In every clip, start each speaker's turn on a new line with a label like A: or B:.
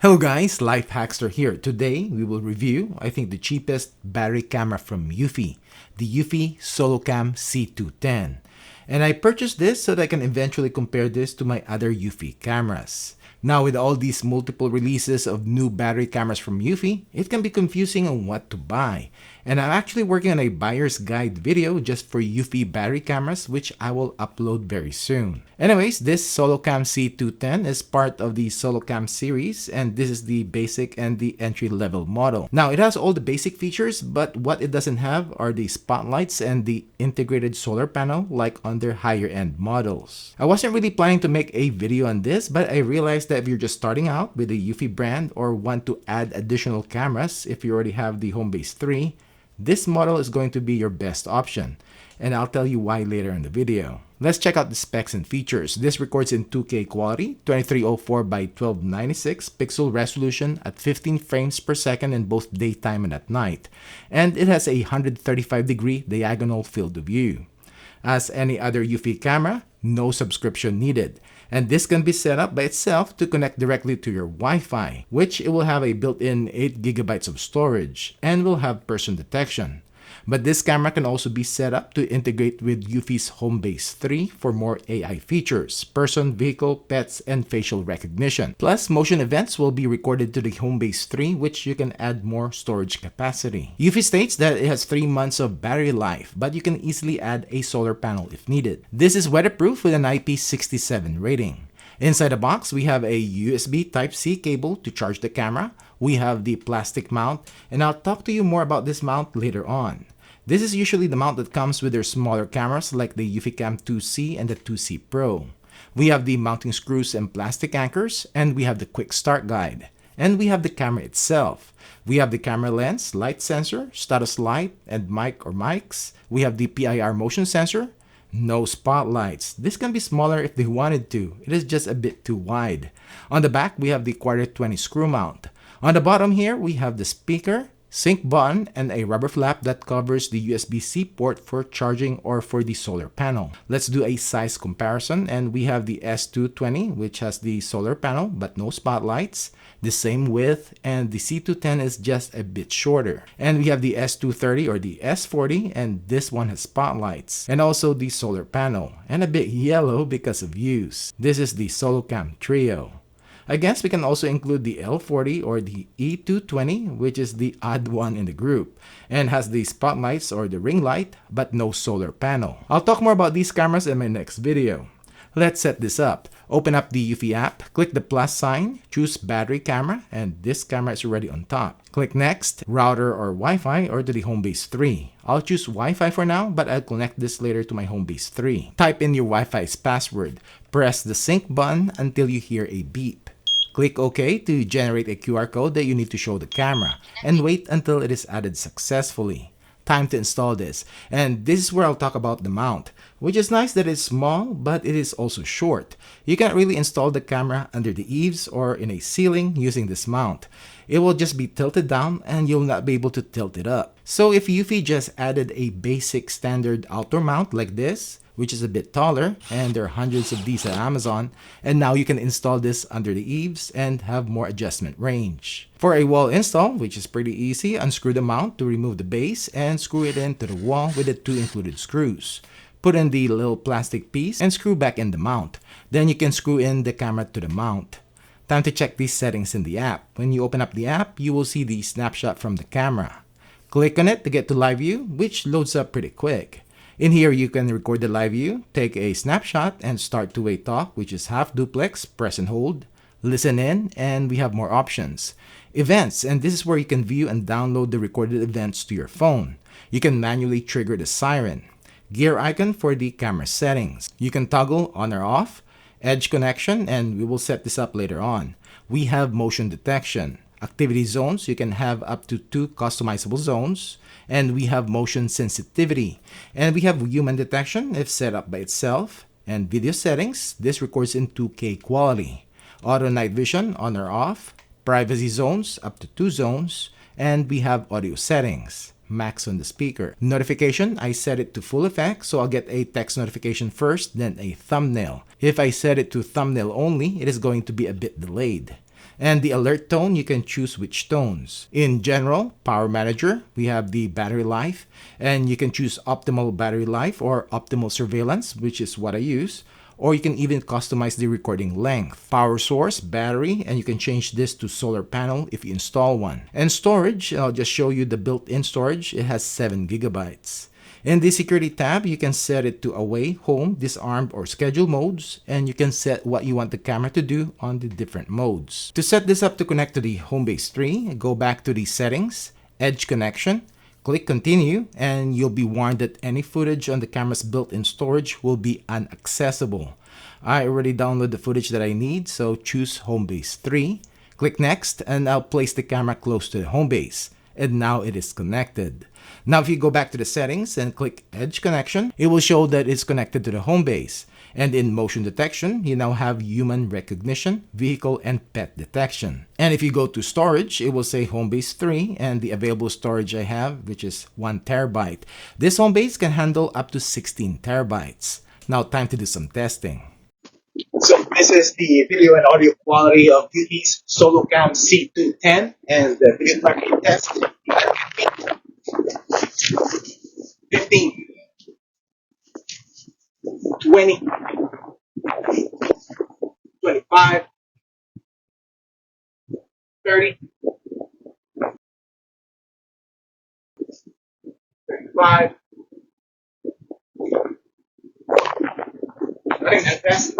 A: Hello guys, LifeHackster here. Today we will review, I think, the cheapest battery camera from Eufy, the Eufy SoloCam C210. And I purchased this so that I can eventually compare this to my other Eufy cameras. Now with all these multiple releases of new battery cameras from Eufy, it can be confusing on what to buy. And I'm actually working on a buyer's guide video just for Eufy battery cameras, which I will upload very soon. Anyways, this SoloCam C210 is part of the SoloCam series, and this is the basic and the entry-level model. Now, it has all the basic features, but what it doesn't have are the spotlights and the integrated solar panel like on their higher-end models. I wasn't really planning to make a video on this, but I realized that if you're just starting out with the Eufy brand or want to add additional cameras if you already have the Homebase 3, this model is going to be your best option, and I'll tell you why later in the video. Let's check out the specs and features. This records in 2K quality, 2304 by 1296 pixel resolution at 15 frames per second in both daytime and at night, and it has a 135-degree diagonal field of view. As any other Eufy camera, no subscription needed, and this can be set up by itself to connect directly to your Wi-Fi, which it will have a built-in 8 GB of storage and will have person detection. But this camera can also be set up to integrate with Eufy's Homebase 3 for more AI features, person, vehicle, pets, and facial recognition. Plus, motion events will be recorded to the Homebase 3, which you can add more storage capacity. Eufy states that it has 3 months of battery life, but you can easily add a solar panel if needed. This is weatherproof with an IP67 rating. Inside the box, we have a USB Type-C cable to charge the camera. We have the plastic mount, and I'll talk to you more about this mount later on. This is usually the mount that comes with their smaller cameras like the Eufy Cam 2C and the 2C Pro. We have the mounting screws and plastic anchors, and we have the quick start guide. And we have the camera itself. We have the camera lens, light sensor, status light, and mic or mics. We have the PIR motion sensor. No spotlights. This can be smaller if they wanted to. It is just a bit too wide. On the back, we have the Q20 screw mount. On the bottom here, we have the speaker, sync button, and a rubber flap that covers the USB-C port for charging or for the solar panel. Let's do a size comparison, and we have the S220, which has the solar panel but no spotlights, the same width, and the C210 is just a bit shorter. And we have the S230 or the S40, and this one has spotlights, and also the solar panel, and a bit yellow because of use. This is the SoloCam Trio. I guess we can also include the L40 or the E220, which is the odd one in the group, and has the spotlights or the ring light, but no solar panel. I'll talk more about these cameras in my next video. Let's set this up. Open up the Eufy app, click the plus sign, choose battery camera, and this camera is already on top. Click next, router or Wi-Fi, or to the Homebase 3. I'll choose Wi-Fi for now, but I'll connect this later to my Homebase 3. Type in your Wi-Fi's password. Press the sync button until you hear a beep. Click OK to generate a QR code that you need to show the camera, and wait until it is added successfully. Time to install this, and this is where I'll talk about the mount, which is nice that it's small, but it is also short. You can't really install the camera under the eaves or in a ceiling using this mount. It will just be tilted down and you'll not be able to tilt it up. So if Eufy just added a basic standard outdoor mount like this, which is a bit taller, and there are hundreds of these at Amazon, and now you can install this under the eaves and have more adjustment range. For a wall install, which is pretty easy, unscrew the mount to remove the base and screw it into the wall with the 2 included screws. Put in the little plastic piece and screw back in the mount. Then you can screw in the camera to the mount. Time to check these settings in the app. When you open up the app, you will see the snapshot from the camera. Click on it to get to live view, which loads up pretty quick. In here, you can record the live view, take a snapshot, and start two-way talk, which is half duplex, press and hold, listen in, and we have more options. Events, and this is where you can view and download the recorded events to your phone. You can manually trigger the siren. Gear icon for the camera settings. You can toggle on or off, edge connection, and we will set this up later on. We have motion detection. Activity zones, you can have up to 2 customizable zones, and we have motion sensitivity, and we have human detection if set up by itself, and video settings, this records in 2K quality, auto night vision on or off, privacy zones up to 2 zones, and we have audio settings, max on the speaker. Notification, I set it to full effect, so I'll get a text notification first, then a thumbnail. If I set it to thumbnail only, it is going to be a bit delayed. And the alert tone, you can choose which tones. In general, power manager, we have the battery life, and you can choose optimal battery life or optimal surveillance, which is what I use. Or you can even customize the recording length. Power source, battery, and you can change this to solar panel if you install one. And storage, I'll just show you the built-in storage. It has 7 gigabytes. In the security tab, you can set it to away, home, disarmed, or schedule modes, and you can set what you want the camera to do on the different modes. To set this up to connect to the Homebase 3, go back to the settings, edge connection, click continue, and you'll be warned that any footage on the camera's built-in storage will be inaccessible. I already downloaded the footage that I need, so choose Homebase 3. Click next, and I'll place the camera close to the Homebase. And now it is connected. Now if you go back to the settings and click edge connection, it will show that it's connected to the Homebase. And in motion detection, you now have human recognition, vehicle, and pet detection. And if you go to storage, it will say Homebase 3 and the available storage I have, which is 1 terabyte. This Homebase can handle up to 16 terabytes. Now time to do some testing.
B: So this is the video and audio quality of Eufy SoloCam C210 and the video clarity test. 15, 20, 25, 30, 35. Running that test.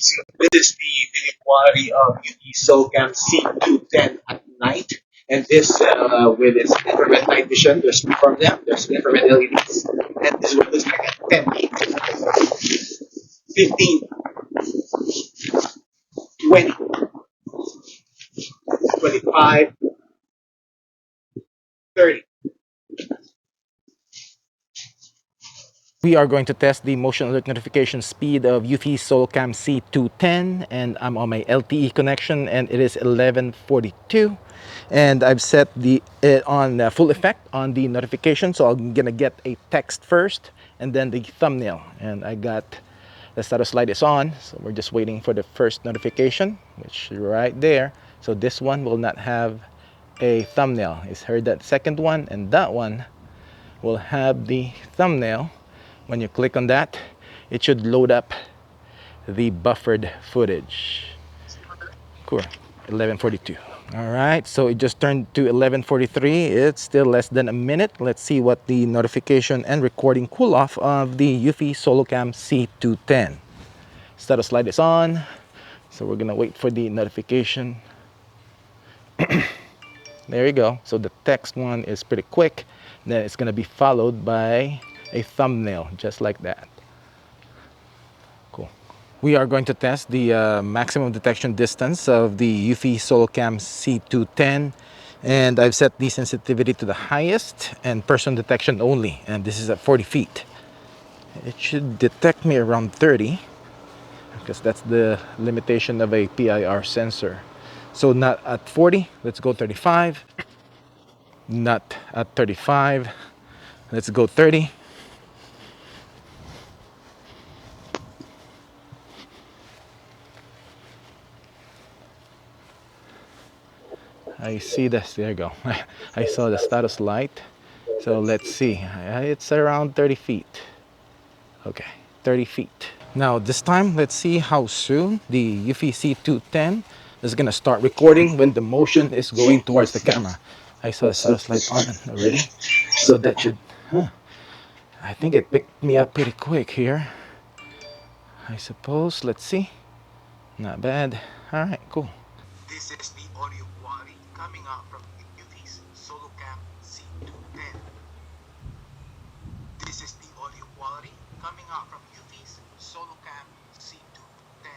B: So this is the video quality of Eufy SoloCam C210 at night, and this with its infrared night vision. There's two from them. There's infrared LEDs, and this one looks like a 10 feet, 15, 20, 25, 30.
A: We are going to test the motion alert notification speed of Eufy SoloCam C210, and I'm on my LTE connection, and it is 1142. And I've set it on full effect on the notification, so I'm gonna get a text first and then the thumbnail. And I got the status light is on, so we're just waiting for the first notification, which is right there. So this one will not have a thumbnail. It's heard that second one, and that one will have the thumbnail. When you click on that, it should load up the buffered footage. Cool, 1142. All right, so it just turned to 1143. It's still less than a minute. Let's see what the notification and recording cool off of the Eufy SoloCam C210. Status light is on, so we're gonna wait for the notification. There you go. So the text one is pretty quick. Then it's gonna be followed by a thumbnail, just like that. Cool. We are going to test the maximum detection distance of the Eufy SoloCam C210, and I've set the sensitivity to the highest and person detection only, and this is at 40 feet. It should detect me around 30, because that's the limitation of a PIR sensor. So not at 40, let's go 35. Not at 35, let's go 30. I see this, there you go. I saw the status light. So let's see, it's around 30 feet. Okay, 30 feet. Now this time, let's see how soon the Eufy C210 is gonna start recording when the motion is going towards the camera. I saw the status light on already. So that should, I think it picked me up pretty quick here. I suppose, let's see. Not bad. All right, cool.
B: This is the audio quality coming out from Eufy's SoloCam C210. This is the audio quality coming out from Eufy's SoloCam C210.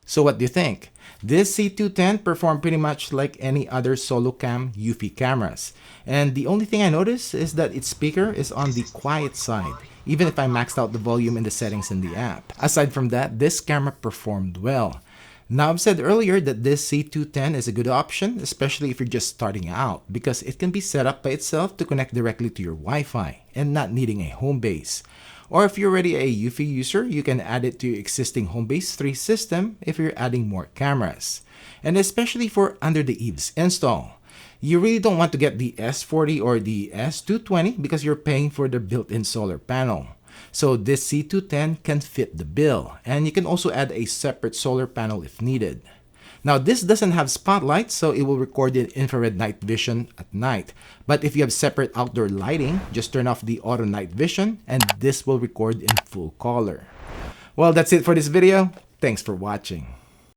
A: So what do you think? This C210 performed pretty much like any other SoloCam Eufy cameras. And the only thing I noticed is that its speaker is on the quiet side, even if I maxed out the volume in the settings in the app. Aside from that, this camera performed well. Now, I've said earlier that this C210 is a good option, especially if you're just starting out, because it can be set up by itself to connect directly to your Wi-Fi and not needing a home base. Or if you're already a Eufy user, you can add it to your existing home base 3 system if you're adding more cameras. And especially for under the eaves install. You really don't want to get the S40 or the S220 because you're paying for the built-in solar panel. So this C210 can fit the bill, and you can also add a separate solar panel if needed. Now this doesn't have spotlights, so it will record in infrared night vision at night. But if you have separate outdoor lighting, just turn off the auto night vision and this will record in full color. Well, that's it for this video. Thanks for watching.